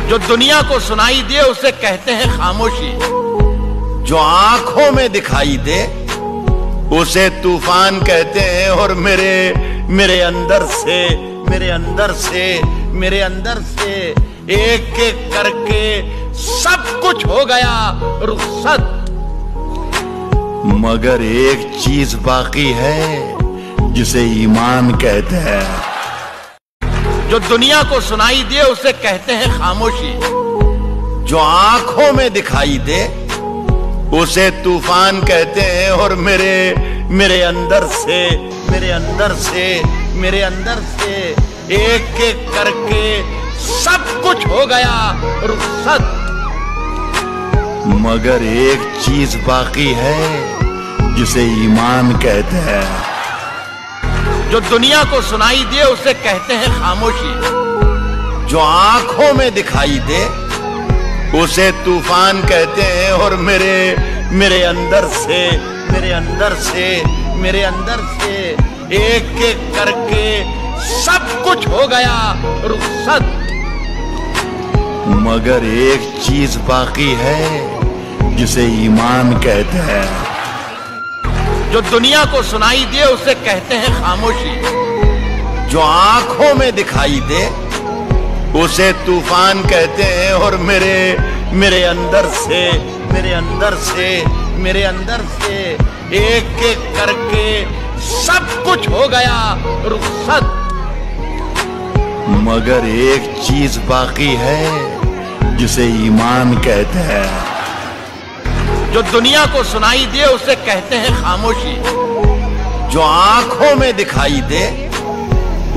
जो दुनिया को सुनाई दे उसे कहते हैं खामोशी। जो आंखों में दिखाई दे उसे तूफान कहते हैं। और मेरे अंदर से एक एक करके सब कुछ हो गया रुखसत। मगर एक चीज बाकी है जिसे ईमान कहते हैं। जो दुनिया को सुनाई दे उसे कहते हैं खामोशी। जो आंखों में दिखाई दे उसे तूफान कहते हैं। और मेरे अंदर से एक एक करके सब कुछ हो गया रुखसत। मगर एक चीज बाकी है जिसे ईमान कहते हैं। जो दुनिया को सुनाई दे उसे कहते हैं खामोशी। जो आंखों में दिखाई दे उसे तूफान कहते हैं। और मेरे अंदर से एक एक करके सब कुछ हो गया रुखसत। मगर एक चीज बाकी है जिसे ईमान कहते हैं। जो दुनिया को सुनाई दे उसे कहते हैं खामोशी। जो आंखों में दिखाई दे उसे तूफान कहते हैं। और मेरे अंदर से एक एक करके सब कुछ हो गया रुखसत। मगर एक चीज बाकी है जिसे ईमान कहते हैं। जो दुनिया को सुनाई दे उसे कहते हैं खामोशी। जो आंखों में दिखाई दे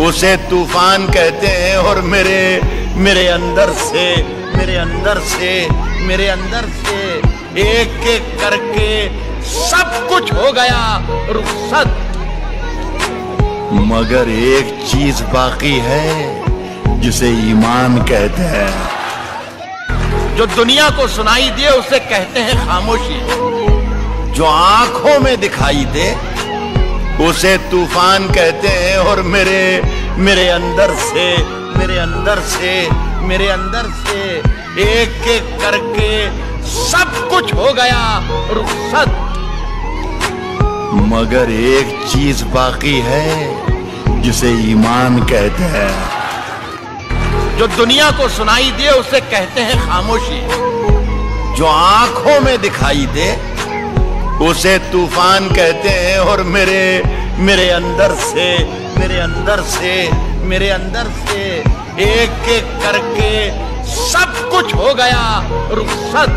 उसे तूफान कहते हैं। और मेरे अंदर से एक एक करके सब कुछ हो गया रुखसत। मगर एक चीज बाकी है जिसे ईमान कहते हैं। जो दुनिया को सुनाई दे उसे कहते हैं खामोशी। जो आंखों में दिखाई दे उसे तूफान कहते हैं। और मेरे अंदर से एक एक करके सब कुछ हो गया रुखसत। मगर एक चीज बाकी है जिसे ईमान कहते हैं। जो दुनिया को सुनाई दे उसे कहते हैं खामोशी। जो आंखों में दिखाई दे उसे तूफान कहते हैं। और मेरे अंदर से एक एक करके सब कुछ हो गया रुखसत।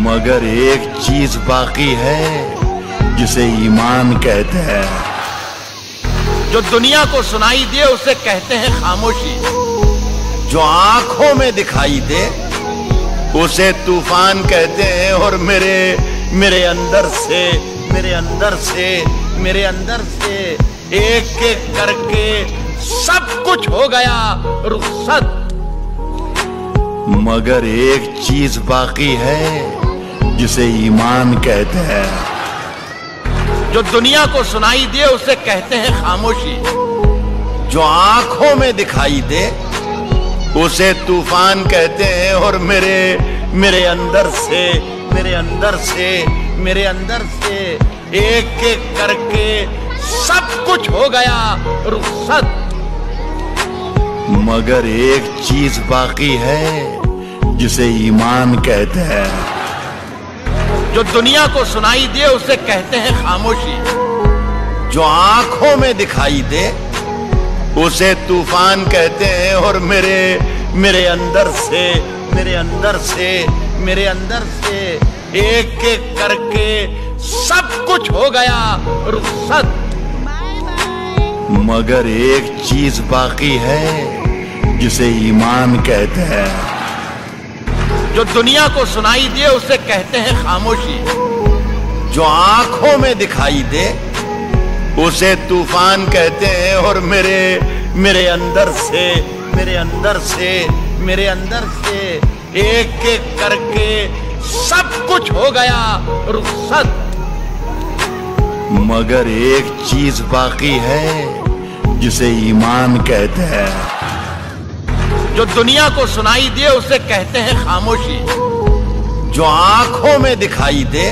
मगर एक चीज बाकी है जिसे ईमान कहते हैं। जो दुनिया को सुनाई दे उसे कहते हैं खामोशी। जो आंखों में दिखाई दे उसे तूफान कहते हैं। और मेरे अंदर से एक एक करके सब कुछ हो गया रुखसत। मगर एक चीज बाकी है जिसे ईमान कहते हैं। जो दुनिया को सुनाई दे उसे कहते हैं खामोशी। जो आंखों में दिखाई दे उसे तूफान कहते हैं। और मेरे अंदर से एक एक करके सब कुछ हो गया रुखसत। मगर एक चीज बाकी है जिसे ईमान कहते हैं। जो दुनिया को सुनाई दे उसे कहते हैं खामोशी। जो आंखों में दिखाई दे उसे तूफान कहते हैं। और मेरे अंदर से एक एक करके सब कुछ हो गया रुखसत। मगर एक चीज बाकी है जिसे ईमान कहते हैं। जो दुनिया को सुनाई दे उसे कहते हैं खामोशी। जो आंखों में दिखाई दे उसे तूफान कहते हैं। और मेरे अंदर से एक एक करके सब कुछ हो गया रुखसत। मगर एक चीज बाकी है जिसे ईमान कहते हैं। जो दुनिया को सुनाई दे उसे कहते हैं खामोशी। जो आंखों में दिखाई दे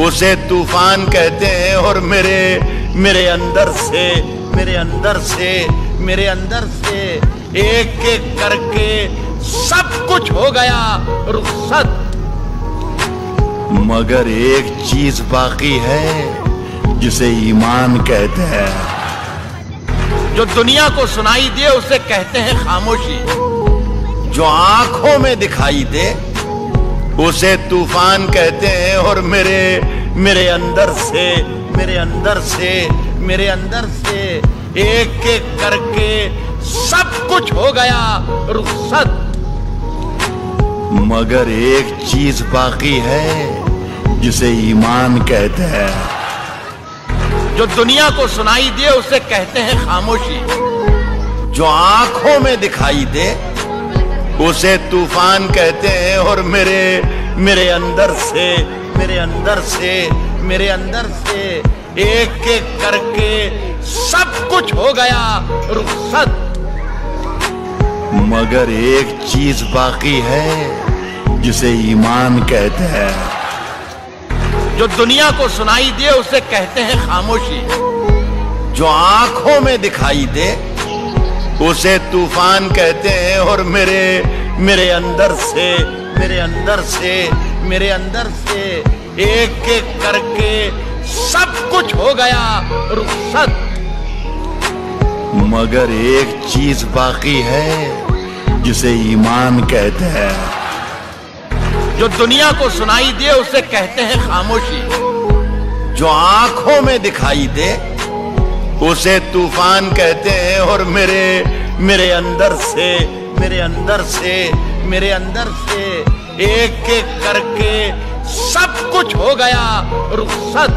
उसे तूफान कहते हैं। और मेरे अंदर से एक एक करके सब कुछ हो गया रुखसत। मगर एक चीज बाकी है जिसे ईमान कहते हैं। जो दुनिया को सुनाई दे उसे कहते हैं खामोशी। जो आंखों में दिखाई दे उसे तूफान कहते हैं। और मेरे अंदर से एक एक करके सब कुछ हो गया रुखसत। मगर एक चीज बाकी है जिसे ईमान कहते हैं। जो दुनिया को सुनाई दे उसे कहते हैं खामोशी। जो आंखों में दिखाई दे उसे तूफान कहते हैं। और मेरे अंदर से एक एक करके सब कुछ हो गया रुखसत। मगर एक चीज बाकी है जिसे ईमान कहते हैं। जो दुनिया को सुनाई दे उसे कहते हैं खामोशी। जो आंखों में दिखाई दे उसे तूफान कहते हैं। और मेरे अंदर से एक एक करके सब कुछ हो गया रुखसत। मगर एक चीज बाकी है जिसे ईमान कहते हैं। जो दुनिया को सुनाई दे उसे कहते हैं खामोशी। जो आंखों में दिखाई दे उसे तूफान कहते हैं। और मेरे अंदर से एक एक करके सब कुछ हो गया रुखसत।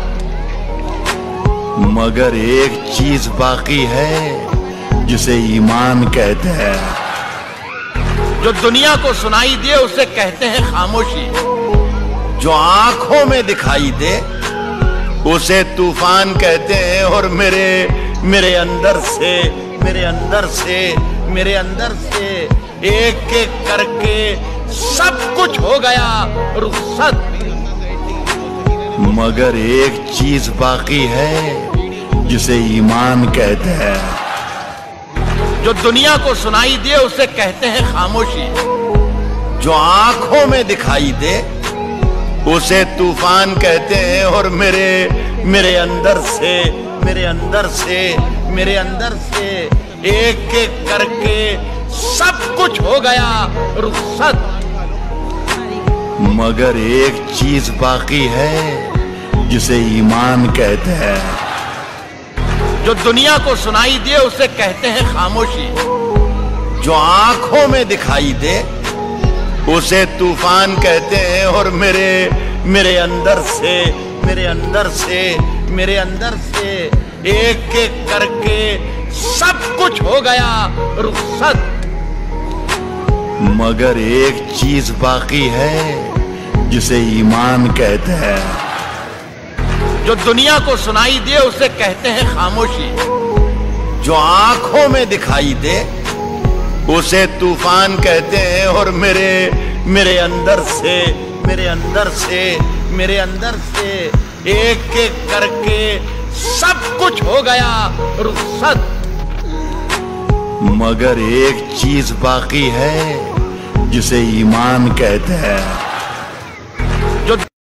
मगर एक चीज बाकी है जिसे ईमान कहते हैं। जो दुनिया को सुनाई दे उसे कहते हैं खामोशी। जो आंखों में दिखाई दे उसे तूफान कहते हैं। और मेरे अंदर से एक एक करके सब कुछ हो गया रुखसत। मगर एक चीज बाकी है जिसे ईमान कहते हैं। जो दुनिया को सुनाई दे उसे कहते हैं खामोशी। जो आंखों में दिखाई दे उसे तूफान कहते हैं। और मेरे अंदर से एक एक करके सब कुछ हो गया रुखसत। मगर एक चीज बाकी है जिसे ईमान कहते हैं। जो दुनिया को सुनाई दे उसे कहते हैं खामोशी। जो आंखों में दिखाई दे उसे तूफान कहते हैं। और मेरे अंदर से एक एक करके सब कुछ हो गया रुखसत। मगर एक चीज बाकी है जिसे ईमान कहते हैं। जो दुनिया को सुनाई दे उसे कहते हैं खामोशी। जो आंखों में दिखाई दे उसे तूफान कहते हैं। और मेरे अंदर से एक एक करके सब कुछ हो गया रुखसत। मगर एक चीज बाकी है जिसे ईमान कहते हैं।